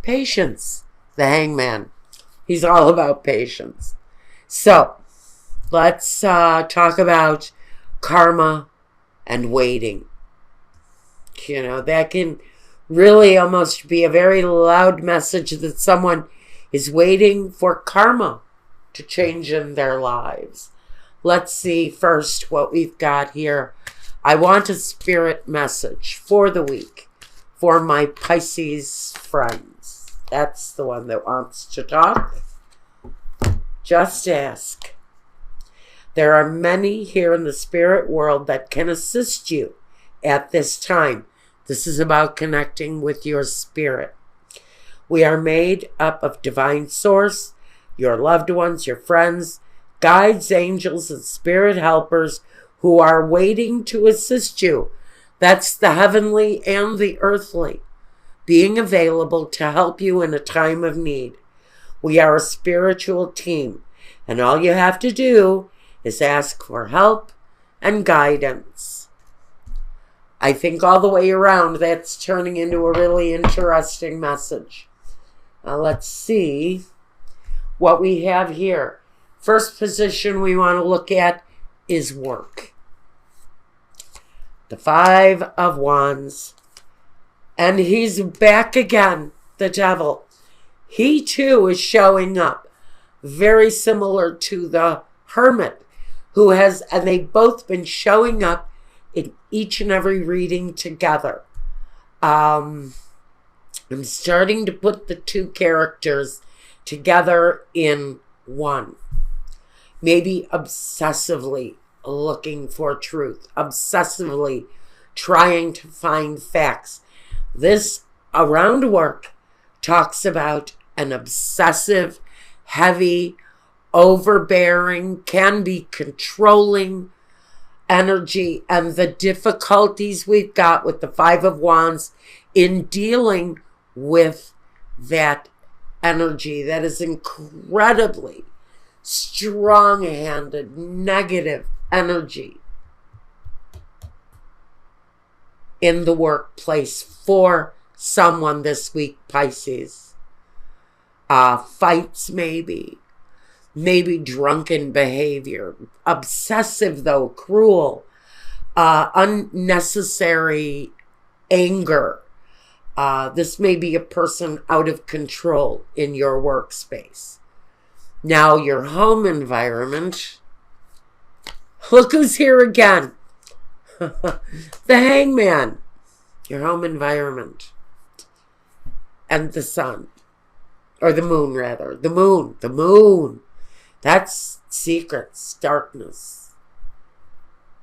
Patience. The Hangman. He's all about patience. So, let's talk about karma and waiting. You know, that can really almost be a very loud message that someone is waiting for karma to change in their lives. Let's see first what we've got here. I want a spirit message for the week for my Pisces friends. That's the one that wants to talk. Just ask. There are many here in the spirit world that can assist you at this time. This is about connecting with your spirit. We are made up of divine source, your loved ones, your friends, guides, angels, and spirit helpers who are waiting to assist you. That's the heavenly and the earthly, being available to help you in a time of need. We are a spiritual team, and all you have to do is ask for help and guidance. I think all the way around that's turning into a really interesting message. Now let's see what we have here. First position we want to look at is work. The 5 of Wands. And he's back again, the devil. He too is showing up, very similar to the Hermit, who has, and they've both been showing up in each and every reading together. I'm starting to put the two characters together in one. Maybe obsessively looking for truth, obsessively trying to find facts. This around work talks about an obsessive, heavy, overbearing, can be controlling energy, and the difficulties we've got with the 5 of Wands in dealing with that energy that is incredibly strong-handed, negative energy in the workplace for someone this week, Pisces. Fights maybe drunken behavior, obsessive though, cruel, unnecessary anger. This may be a person out of control in your workspace. Now, your home environment, look who's here again. The Hangman. Your home environment. And the sun. Or the moon, rather. The moon. That's secrets, darkness.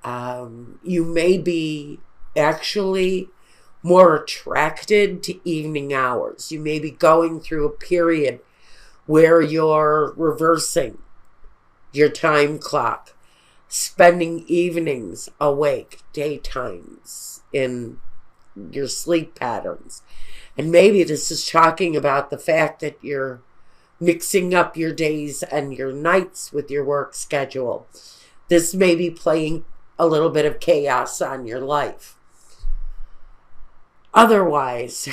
You may be actually more attracted to evening hours. You may be going through a period where you're reversing your time clock, spending evenings awake, daytimes in your sleep patterns. And maybe this is talking about the fact that you're mixing up your days and your nights with your work schedule. This may be playing a little bit of chaos on your life. Otherwise,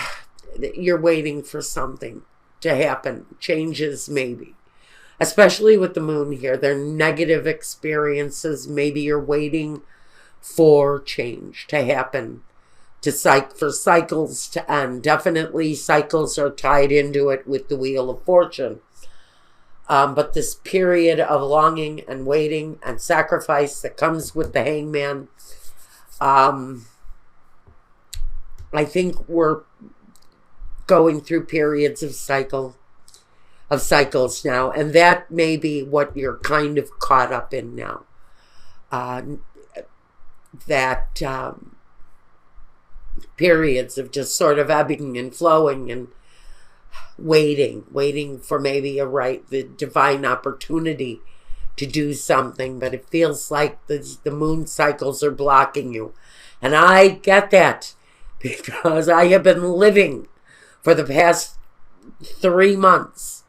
you're waiting for something to happen. Changes maybe. Especially with the moon here. They're negative experiences. Maybe you're waiting for change to happen. For cycles to end. Definitely cycles are tied into it with the Wheel of Fortune. But this period of longing and waiting and sacrifice that comes with the Hangman, I think we're going through periods of cycles now, and that may be what you're kind of caught up in now. Periods of just sort of ebbing and flowing and waiting for maybe the divine opportunity to do something, but it feels like the moon cycles are blocking you. And I get that because I have been living for the past 3 months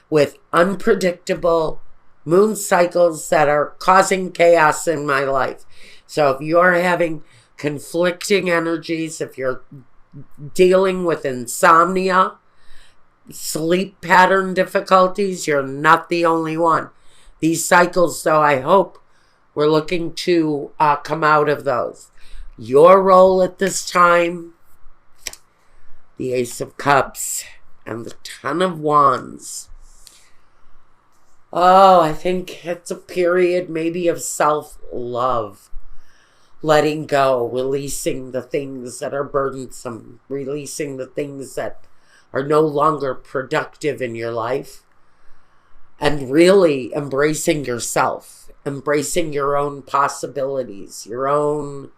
with unpredictable moon cycles that are causing chaos in my life. So if you're having conflicting energies, if you're dealing with insomnia, sleep pattern difficulties, you're not the only one. These cycles, though, I hope we're looking to come out of those. Your role at this time, the Ace of Cups and the Ten of Wands. Oh, I think it's a period maybe of self-love. Letting go, releasing the things that are burdensome, releasing the things that are no longer productive in your life, and really embracing yourself, embracing your own possibilities, your own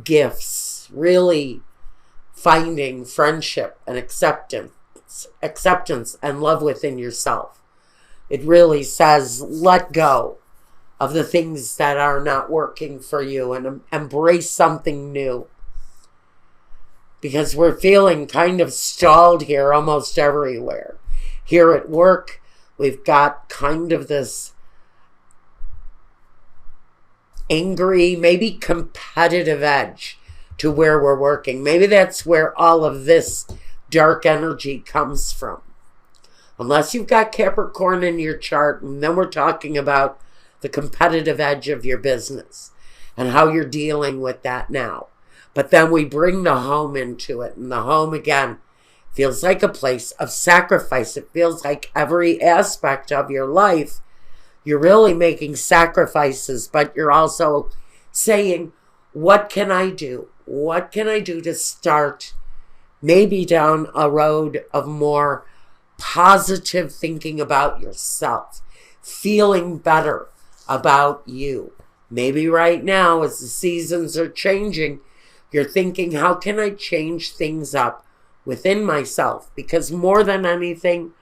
gifts, really finding friendship and acceptance and love within yourself. It really says, let go of the things that are not working for you and embrace something new. Because we're feeling kind of stalled here almost everywhere. Here at work, we've got kind of this angry, maybe competitive edge to where we're working. Maybe that's where all of this dark energy comes from. Unless you've got Capricorn in your chart, and then we're talking about the competitive edge of your business and how you're dealing with that now. But then we bring the home into it, and the home again feels like a place of sacrifice. It feels like every aspect of your life, you're really making sacrifices, but you're also saying, what can I do? What can I do to start maybe down a road of more positive thinking about yourself, feeling better about you? Maybe right now, as the seasons are changing, you're thinking, how can I change things up within myself? Because more than anything,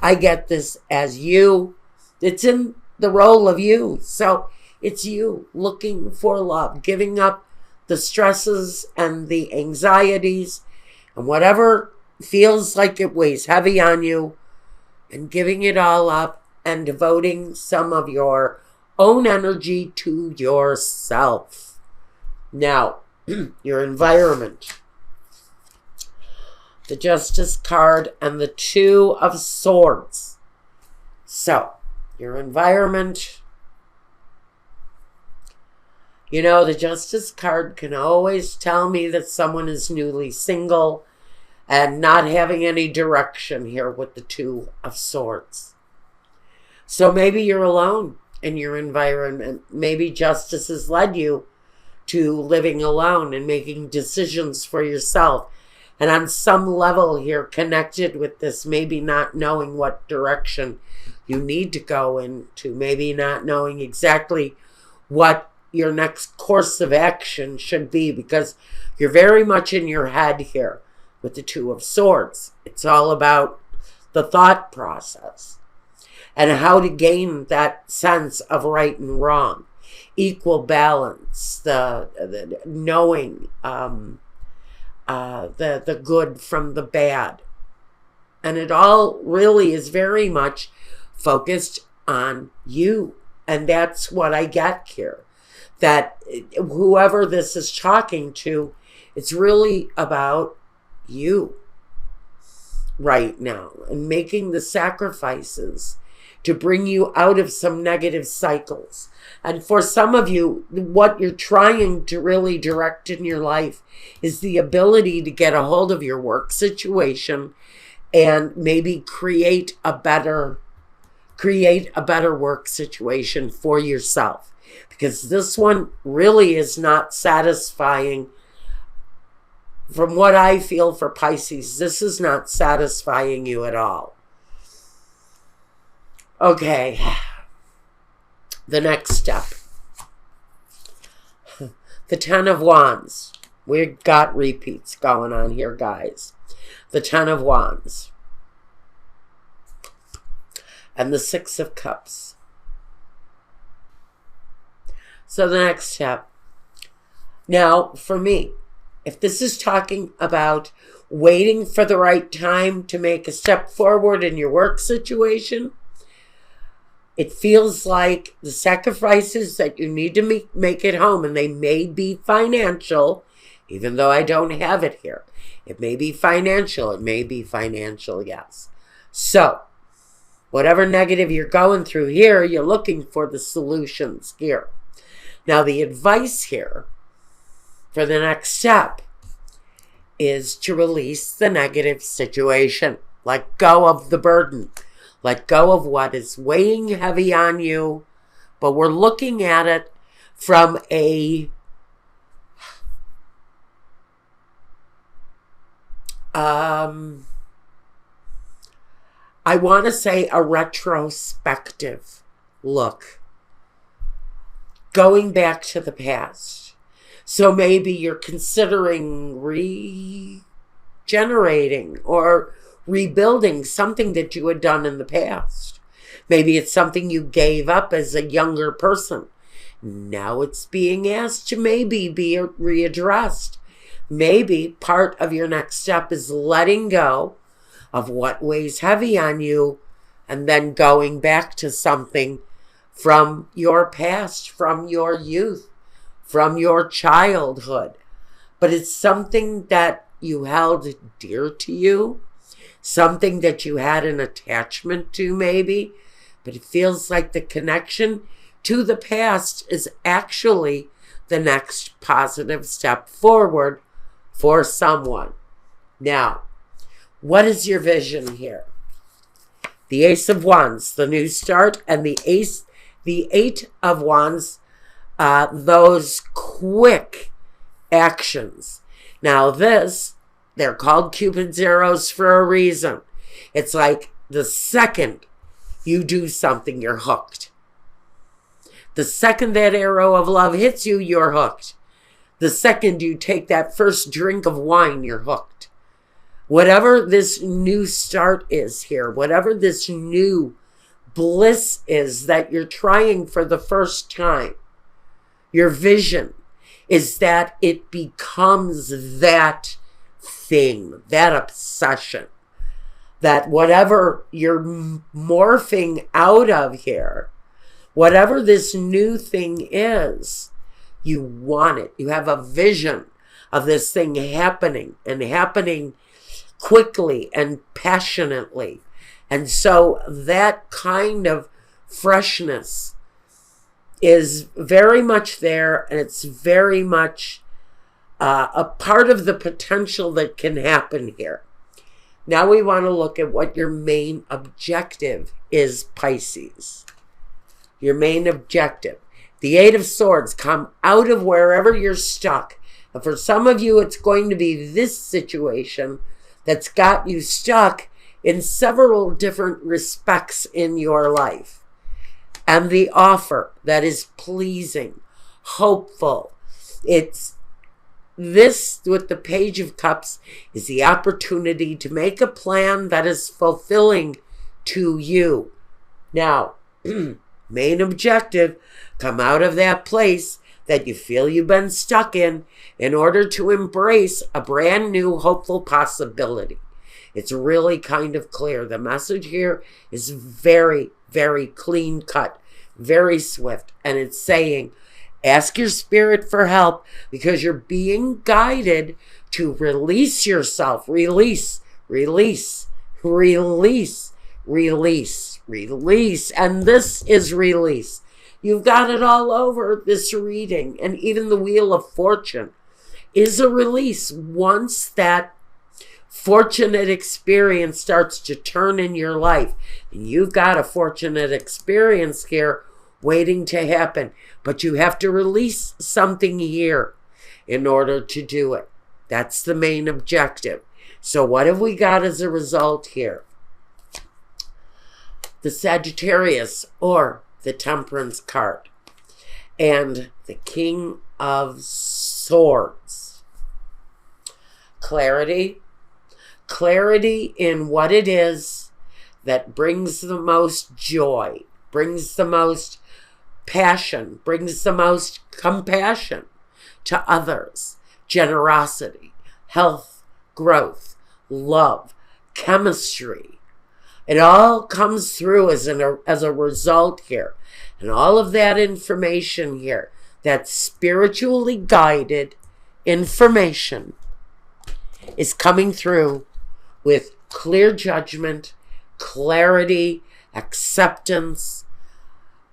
I get this as you. It's in the role of you. So it's you looking for love, giving up the stresses and the anxieties and whatever feels like it weighs heavy on you, and giving it all up and devoting some of your own energy to yourself. Now, your environment. The Justice card and the Two of Swords. So, your environment. You know, the Justice card can always tell me that someone is newly single and not having any direction here with the Two of Swords. So maybe you're alone in your environment. Maybe Justice has led you to living alone and making decisions for yourself. And on some level here, connected with this, maybe not knowing what direction you need to go into, maybe not knowing exactly what your next course of action should be, because you're very much in your head here with the Two of Swords. It's all about the thought process and how to gain that sense of right and wrong, equal balance, the knowing the good from the bad. And it all really is very much focused on you. And that's what I get here. That whoever this is talking to, it's really about you right now and making the sacrifices to bring you out of some negative cycles. And for some of you, what you're trying to really direct in your life is the ability to get a hold of your work situation and maybe create a better work situation for yourself. Because this one really is not satisfying. From what I feel for Pisces, this is not satisfying you at all. Okay, the next step. The Ten of Wands. We've got repeats going on here, guys. The Ten of Wands. And the Six of Cups. So the next step. Now, for me, if this is talking about waiting for the right time to make a step forward in your work situation, it feels like the sacrifices that you need to make at home, and they may be financial, even though I don't have it here. It may be financial. It may be financial, yes. So, whatever negative you're going through here, you're looking for the solutions here. Now, the advice here for the next step is to release the negative situation. Let go of the burden. Let go of what is weighing heavy on you. But we're looking at it from a I want to say a retrospective look. Going back to the past. So maybe you're considering regenerating or rebuilding something that you had done in the past. Maybe it's something you gave up as a younger person. Now it's being asked to maybe be readdressed. Maybe part of your next step is letting go of what weighs heavy on you and then going back to something from your past, from your youth, from your childhood. But it's something that you held dear to you, something that you had an attachment to maybe, but it feels like the connection to the past is actually the next positive step forward for someone. Now, what is your vision here? The Ace of Wands, the new start, and the Eight of Wands, those quick actions. Now this, they're called Cupid's arrows for a reason. It's like the second you do something, you're hooked. The second that arrow of love hits you, you're hooked. The second you take that first drink of wine, you're hooked. Whatever this new start is here, whatever this new bliss is that you're trying for the first time, your vision is that it becomes that thing, that obsession, that whatever you're morphing out of here, whatever this new thing is, you want it. You have a vision of this thing happening and happening quickly and passionately. And so that kind of freshness is very much there, and it's very much a part of the potential that can happen here. Now we want to look at what your main objective is, Pisces. Your main objective. The Eight of Swords, come out of wherever you're stuck. And for some of you, it's going to be this situation that's got you stuck in several different respects in your life. And the offer that is pleasing, hopeful. It's this with the Page of Cups is the opportunity to make a plan that is fulfilling to you. Now, main objective, come out of that place that you feel you've been stuck in order to embrace a brand new hopeful possibility. It's really kind of clear. The message here is very, very clean cut, very swift. And it's saying, ask your spirit for help because you're being guided to release yourself. Release, release, release, release, release. And this is release. You've got it all over this reading. And even the Wheel of Fortune is a release. Once that fortunate experience starts to turn in your life, and you've got a fortunate experience here waiting to happen, but you have to release something here in order to do it. That's the main objective. So what have we got as a result here? The Sagittarius, or the Temperance card, and the King of Swords. Clarity. Clarity in what it is that brings the most joy, brings the most passion, brings the most compassion to others. Generosity, health, growth, love, chemistry. It all comes through as a result here. And all of that information here, that spiritually guided information, is coming through with clear judgment, clarity, acceptance,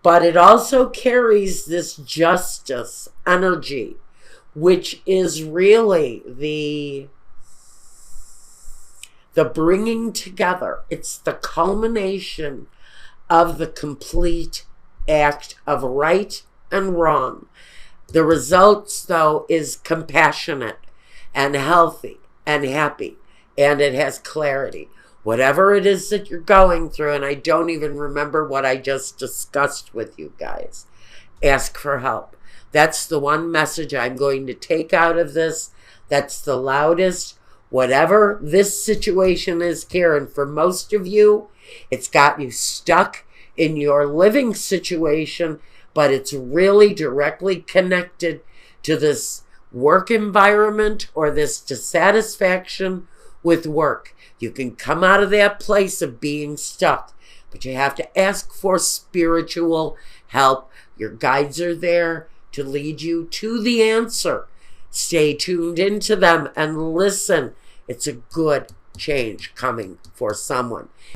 but it also carries this justice energy, which is really the bringing together. It's the culmination of the complete act of right and wrong. The results, though, is compassionate and healthy and happy, and it has clarity. Whatever it is that you're going through, and I don't even remember what I just discussed with you guys, ask for help. That's the one message I'm going to take out of this. That's the loudest. Whatever this situation is, Karen, for most of you, it's got you stuck in your living situation, but it's really directly connected to this work environment or this dissatisfaction with work. You can come out of that place of being stuck, but you have to ask for spiritual help. Your guides are there to lead you to the answer. Stay tuned into them and listen. It's a good change coming for someone.